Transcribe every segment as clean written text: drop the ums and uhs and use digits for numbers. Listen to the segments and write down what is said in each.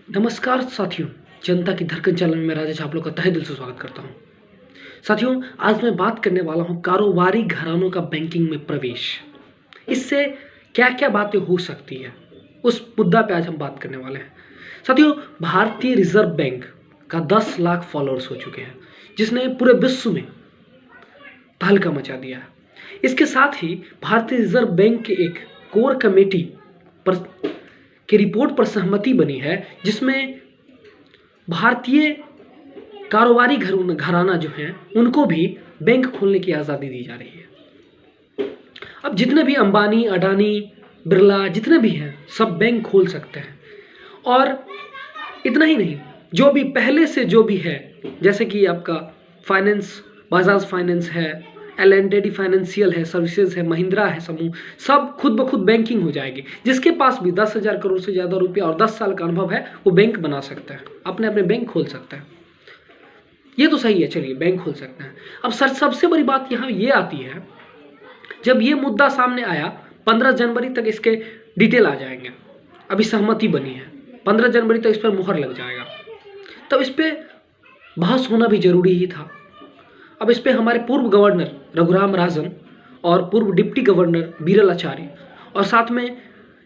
नमस्कार साथियों, जनता की धड़कन चैनल में मैं राजेश आप लोग का तहे दिल से स्वागत करता हूं। साथियों, आज मैं बात करने वाला हूं कारोबारी घरानों का बैंकिंग में प्रवेश। इससे क्या-क्या बातें हो सकती है, उस मुद्दा पे आज हम बात करने वाले हैं। साथियों, भारतीय रिजर्व बैंक का 10 लाख फॉलोअर्स हो चुके हैं, जिसने पूरे विश्व में तहलका मचा दिया है। इसके साथ ही भारतीय रिजर्व बैंक के एक कोर कमेटी पर की रिपोर्ट पर सहमति बनी है, जिसमें भारतीय कारोबारी घराना जो हैं उनको भी बैंक खोलने की आज़ादी दी जा रही है। अब जितने भी अंबानी, अडानी, बिरला जितने भी हैं सब बैंक खोल सकते हैं। और इतना ही नहीं, जो भी पहले से जो भी है, जैसे कि आपका फाइनेंस, बजाज फाइनेंस है, L&T फाइनेंशियल है, सर्विसेज है, महिंद्रा है समूह, सब खुद ब खुद बैंकिंग हो जाएगी। जिसके पास भी 10,000 करोड़ से ज़्यादा रुपया और 10 साल का अनुभव है वो बैंक बना सकता है, अपने अपने बैंक खोल सकता है। ये तो सही है, चलिए बैंक खोल सकते हैं। अब सर सबसे बड़ी बात यहाँ ये आती है, जब ये मुद्दा सामने आया 15 जनवरी तक इसके डिटेल आ जाएंगे। अभी सहमति बनी है, 15 जनवरी तक इस पर मुहर लग जाएगा, तब इस पर बहस होना भी जरूरी ही था। अब इस पर हमारे पूर्व गवर्नर रघुराम राजन और पूर्व डिप्टी गवर्नर बीरल आचार्य और साथ में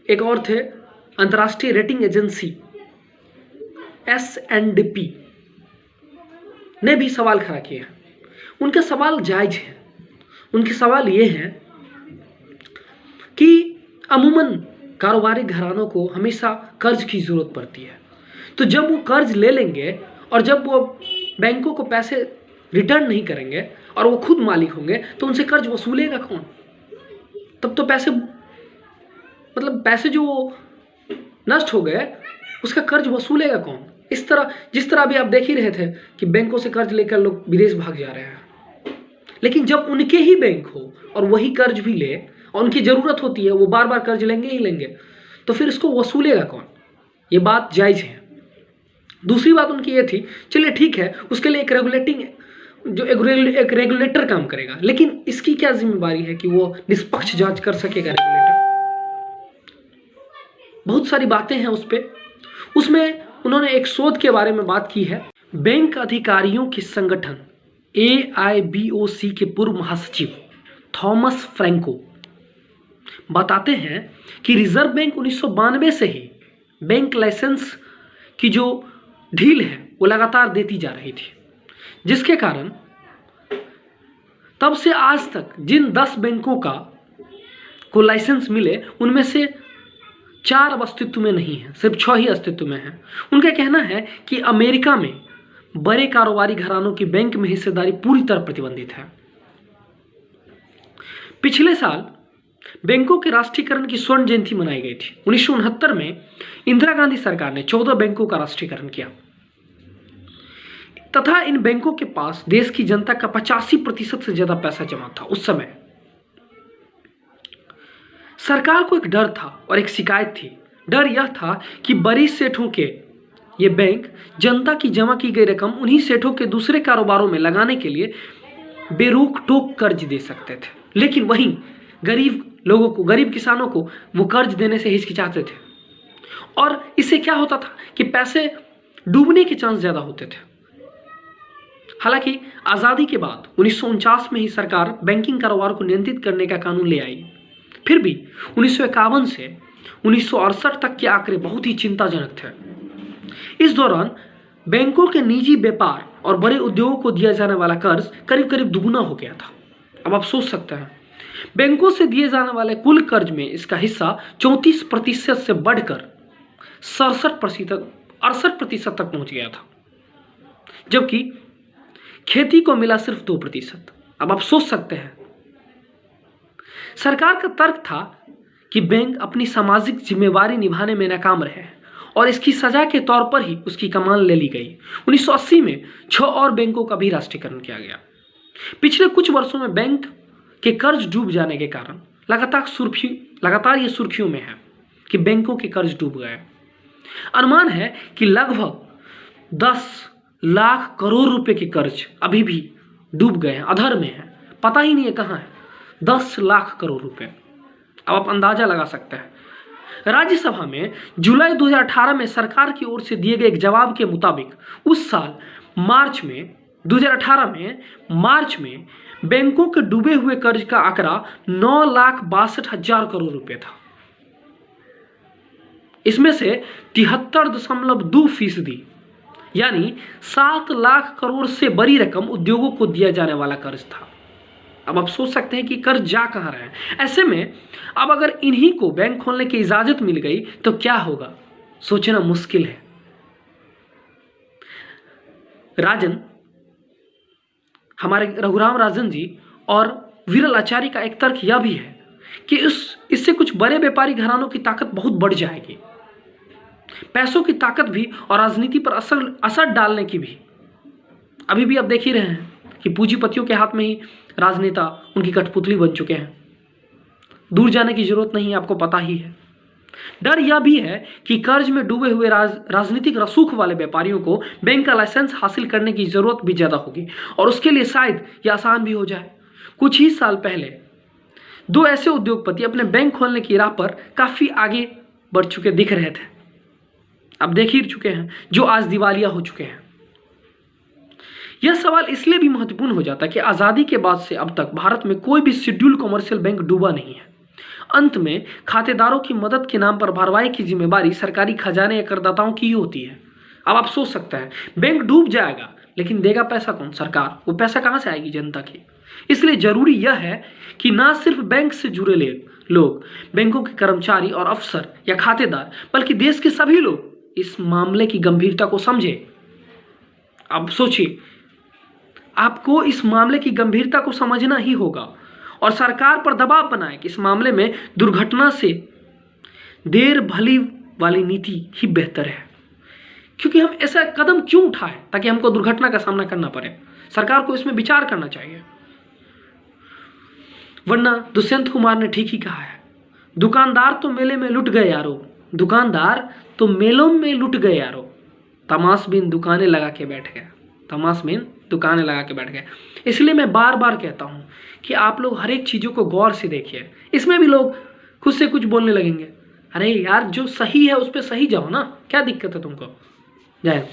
एक और थे अंतर्राष्ट्रीय रेटिंग एजेंसी S&P ने भी सवाल खड़ा किए हैं। उनके सवाल जायज हैं। उनके सवाल ये हैं कि अमूमन कारोबारी घरानों को हमेशा कर्ज की ज़रूरत पड़ती है, तो जब वो कर्ज ले लेंगे और जब वो बैंकों को पैसे रिटर्न नहीं करेंगे और वो खुद मालिक होंगे तो उनसे कर्ज वसूलेगा कौन? तब तो पैसे जो नष्ट हो गए उसका कर्ज वसूलेगा कौन? इस तरह जिस तरह अभी आप देख ही रहे थे कि बैंकों से कर्ज लेकर लोग विदेश भाग जा रहे हैं, लेकिन जब उनके ही बैंक हो और वही कर्ज भी ले और उनकी ज़रूरत होती है, वो बार बार कर्ज लेंगे ही लेंगे, तो फिर इसको वसूलेगा कौन? ये बात जायज़ है। दूसरी बात उनकी ये थी, चलिए ठीक है, उसके लिए एक रेगुलेटर काम करेगा, लेकिन इसकी क्या जिम्मेवारी है कि वो निष्पक्ष जांच कर सकेगा रेगुलेटर? बहुत सारी बातें हैं उस पर। उसमें उन्होंने एक शोध के बारे में बात की है। बैंक अधिकारियों के संगठन AIBOC के पूर्व महासचिव थॉमस फ्रैंको बताते हैं कि रिजर्व बैंक 1992 से ही बैंक लाइसेंस की जो ढील है वो लगातार देती जा रही थी, जिसके कारण तब से आज तक जिन 10 बैंकों को लाइसेंस मिले उनमें से 4 अब अस्तित्व में नहीं है, सिर्फ 6 ही अस्तित्व में है। उनका कहना है कि अमेरिका में बड़े कारोबारी घरानों की बैंक में हिस्सेदारी पूरी तरह प्रतिबंधित है। पिछले साल बैंकों के राष्ट्रीयकरण की स्वर्ण जयंती मनाई गई थी। 1969 में इंदिरा गांधी सरकार ने 14 बैंकों का राष्ट्रीयकरण किया तथा इन बैंकों के पास देश की जनता का 85% से ज्यादा पैसा जमा था। उस समय सरकार को एक डर था और एक शिकायत थी। डर यह था कि बड़ी सेठों के ये बैंक जनता की जमा की गई रकम उन्हीं सेठों के दूसरे कारोबारों में लगाने के लिए बेरोक टोक कर्ज दे सकते थे, लेकिन वहीं गरीब किसानों को वो कर्ज देने से हिचकिचाते थे और इससे क्या होता था कि पैसे डूबने के चांस ज्यादा होते थे। हालांकि आज़ादी के बाद 1949 में ही सरकार बैंकिंग कारोबार को नियंत्रित करने का कानून ले आई। फिर भी 1951 से 1968 तक के आंकड़े बहुत ही चिंताजनक थे। इस दौरान बैंकों के निजी व्यापार और बड़े उद्योगों को दिया जाने वाला कर्ज करीब करीब दुगुना हो गया था। अब आप सोच सकते हैं, बैंकों से दिए जाने वाले कुल कर्ज में इसका हिस्सा 34% से बढ़कर 68% तक पहुंच गया था, जबकि खेती को मिला सिर्फ 2%। अब आप सोच सकते हैं, सरकार का तर्क था कि बैंक अपनी सामाजिक जिम्मेवारी निभाने में नाकाम रहे और इसकी सजा के तौर पर ही उसकी कमान ले ली गई। 1980 में 6 और बैंकों का भी राष्ट्रीयकरण किया गया। पिछले कुछ वर्षों में बैंक के कर्ज डूब जाने के कारण लगातार ये सुर्खियों में है कि बैंकों के कर्ज डूब गए। अनुमान है कि लगभग 10 लाख करोड़ रुपए के कर्ज अभी भी डूब गए हैं, अधर में है, पता ही नहीं है कहाँ है। 10 लाख करोड़ रुपए। अब आप अंदाजा लगा सकते हैं राज्यसभा में जुलाई 2018 में सरकार की ओर से दिए गए एक जवाब के मुताबिक उस साल मार्च में 2018 में मार्च में बैंकों के डूबे हुए कर्ज का आंकड़ा 9,62,000 करोड़ रुपए था। इसमें से 73.2% यानी 7 लाख करोड़ से बड़ी रकम उद्योगों को दिया जाने वाला कर्ज था। अब आप सोच सकते हैं कि कर्ज जा कहां रहा है। ऐसे में अब अगर इन्हीं को बैंक खोलने की इजाजत मिल गई तो क्या होगा, सोचना मुश्किल है। राजन, हमारे रघुराम राजन जी और विरल आचार्य का एक तर्क यह भी है कि इससे कुछ बड़े व्यापारी घरानों की ताकत बहुत बढ़ जाएगी, पैसों की ताकत भी और राजनीति पर असर डालने की भी। अभी भी आप देख ही रहे हैं कि पूंजीपतियों के हाथ में ही राजनेता उनकी कठपुतली बन चुके हैं। दूर जाने की जरूरत नहीं है, आपको पता ही है। डर यह भी है कि कर्ज में डूबे हुए राजनीतिक रसूख वाले व्यापारियों को बैंक का लाइसेंस हासिल करने की जरूरत भी ज्यादा होगी और उसके लिए शायद यह आसान भी हो जाए। कुछ ही साल पहले 2 ऐसे उद्योगपति अपने बैंक खोलने की राह पर काफी आगे बढ़ चुके दिख रहे थे, अब देख ही चुके हैं, जो आज दिवालिया हो चुके हैं। यह सवाल इसलिए भी महत्वपूर्ण हो जाता है कि आजादी के बाद से अब तक भारत में कोई भी शेड्यूल कमर्शियल बैंक डूबा नहीं है। अंत में खातेदारों की मदद के नाम पर भरवाई की जिम्मेदारी सरकारी खजाने या करदाताओं की ही होती है। अब आप सोच सकते हैं, बैंक डूब जाएगा लेकिन देगा पैसा कौन? सरकार। वो पैसा कहां से आएगी? जनता की। इसलिए जरूरी यह है कि ना सिर्फ बैंक से जुड़े लोग, बैंकों के कर्मचारी और अफसर या खातेदार, बल्कि देश के सभी लोग इस मामले की गंभीरता को समझे। अब सोचिए, आपको इस मामले की गंभीरता को समझना ही होगा और सरकार पर दबाव बनाए कि इस मामले में दुर्घटना से देर भली वाली नीति ही बेहतर है। क्योंकि हम ऐसा कदम क्यों उठाएं ताकि हमको दुर्घटना का सामना करना पड़े? सरकार को इसमें विचार करना चाहिए। वरना दुष्यंत कुमार ने ठीक ही कहा है, दुकानदार तो मेले में लुट गए यारो, दुकानदार तो मेलों में लुट गए यारो, तमाशबीन दुकानें लगा के बैठ गए, तमाशबीन दुकानें लगा के बैठ गए। इसलिए मैं बार बार कहता हूं कि आप लोग हर एक चीज़ों को गौर से देखिए। इसमें भी लोग खुद से कुछ बोलने लगेंगे, अरे यार जो सही है उस पर सही जाओ ना, क्या दिक्कत है तुमको? जय हिंद।